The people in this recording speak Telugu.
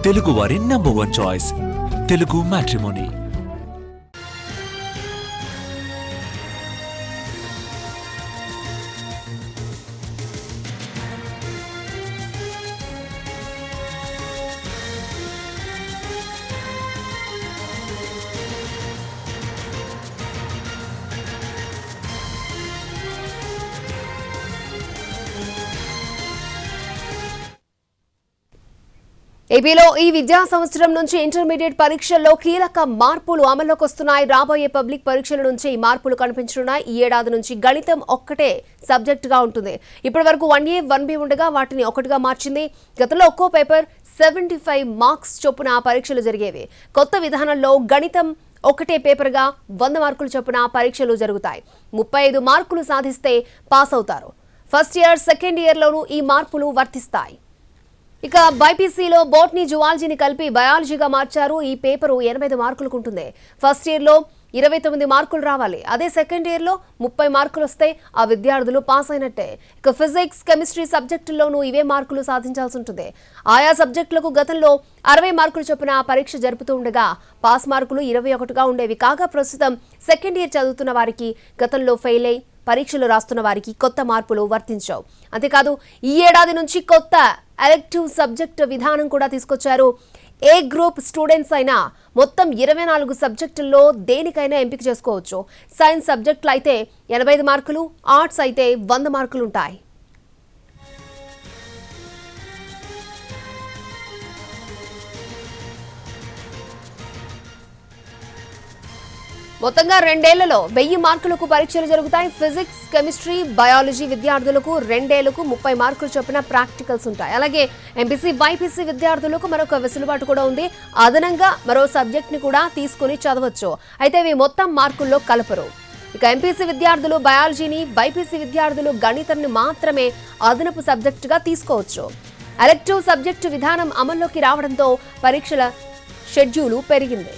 తెలుగువారి #1 చాయిస్ తెలుగు మ్యాట్రిమోనీ. ఏపీలో ఈ విద్యా సంవత్సరం నుంచి ఇంటర్మీడియట్ పరీక్షల్లో కీలక మార్పులు అమల్లోకి వస్తున్నాయి. రాబోయే పబ్లిక్ పరీక్షల నుంచి ఈ మార్పులు కనిపించనున్నాయి. ఈ ఏడాది నుంచి గణితం ఒక్కటే సబ్జెక్టుగా ఉంటుంది. ఇప్పటి వరకు 1A 1B ఉండగా వాటిని ఒకటిగా మార్చింది. గతంలో ఒక్కో పేపర్ 75 మార్క్స్ చొప్పున పరీక్షలు జరిగేవి. కొత్త విధానంలో గణితం ఒకటే పేపర్గా 100 మార్కులు చొప్పున పరీక్షలు జరుగుతాయి. 35 మార్కులు సాధిస్తే పాస్ అవుతారు. ఫస్ట్ ఇయర్, సెకండ్ ఇయర్లోనూ ఈ మార్పులు వర్తిస్తాయి. ఇక బైపీసీలో బోటనీ, జువాలజీని కలిపి బయాలజీగా మార్చారు. ఈ పేపరు 85 మార్కులకు ఉంటుంది. ఫస్ట్ ఇయర్లో 29 మార్కులు రావాలి. అదే సెకండ్ ఇయర్లో 30 మార్కులు వస్తే ఆ విద్యార్థులు పాస్ అయినట్టే. ఇక ఫిజిక్స్, కెమిస్ట్రీ సబ్జెక్టుల్లోనూ ఇవే మార్కులు సాధించాల్సి ఉంటుంది. ఆయా సబ్జెక్టులకు గతంలో 60 మార్కులు చొప్పున పరీక్ష జరుపుతూ ఉండగా పాస్ మార్కులు 21గా ఉండేవి. కాగా ప్రస్తుతం సెకండ్ ఇయర్ చదువుతున్న వారికి గతంలో ఫెయిల్ అయి పరీక్షలు రాస్తున్న వారికి కొత్త మార్పులు వర్తించావు. అంతేకాదు ఈ ఏడాది నుంచి కొత్త ఎలెక్టివ్ సబ్జెక్ట్ విధానం కూడా తీసుకొచ్చారు. ఏ గ్రూప్ స్టూడెంట్స్ అయినా మొత్తం 24 సబ్జెక్టుల్లో దేనికైనా ఎంపిక చేసుకోవచ్చు. సైన్స్ సబ్జెక్టులు అయితే 85 మార్కులు, ఆర్ట్స్ అయితే 100 మార్కులు ఉంటాయి. మొత్తంగా 2 ఏళ్లలో 1000 మార్కులకు పరీక్షలు జరుగుతాయి. ఫిజిక్స్, కెమిస్ట్రీ, బయాలజీ విద్యార్థులకు 2 ఏళ్లకు 30 మార్కులు చొప్పున ప్రాక్టికల్స్ ఉంటాయి. అలాగే ఎంపీసీ, బైపీసీ విద్యార్థులకు మరొక వెసులుబాటు కూడా ఉంది. అదనంగా మరో సబ్జెక్ట్ ని కూడా తీసుకుని చదవచ్చు. అయితే ఇవి మొత్తం మార్కుల్లో కలపరు. ఇక ఎంపీసీ విద్యార్థులు బయాలజీని, బైపీసీ విద్యార్థులు గణితాన్ని మాత్రమే అదనపు సబ్జెక్టుగా తీసుకోవచ్చు. ఎలెక్టివ్ సబ్జెక్టు విధానం అమల్లోకి రావడంతో పరీక్షల షెడ్యూలు పెరిగింది.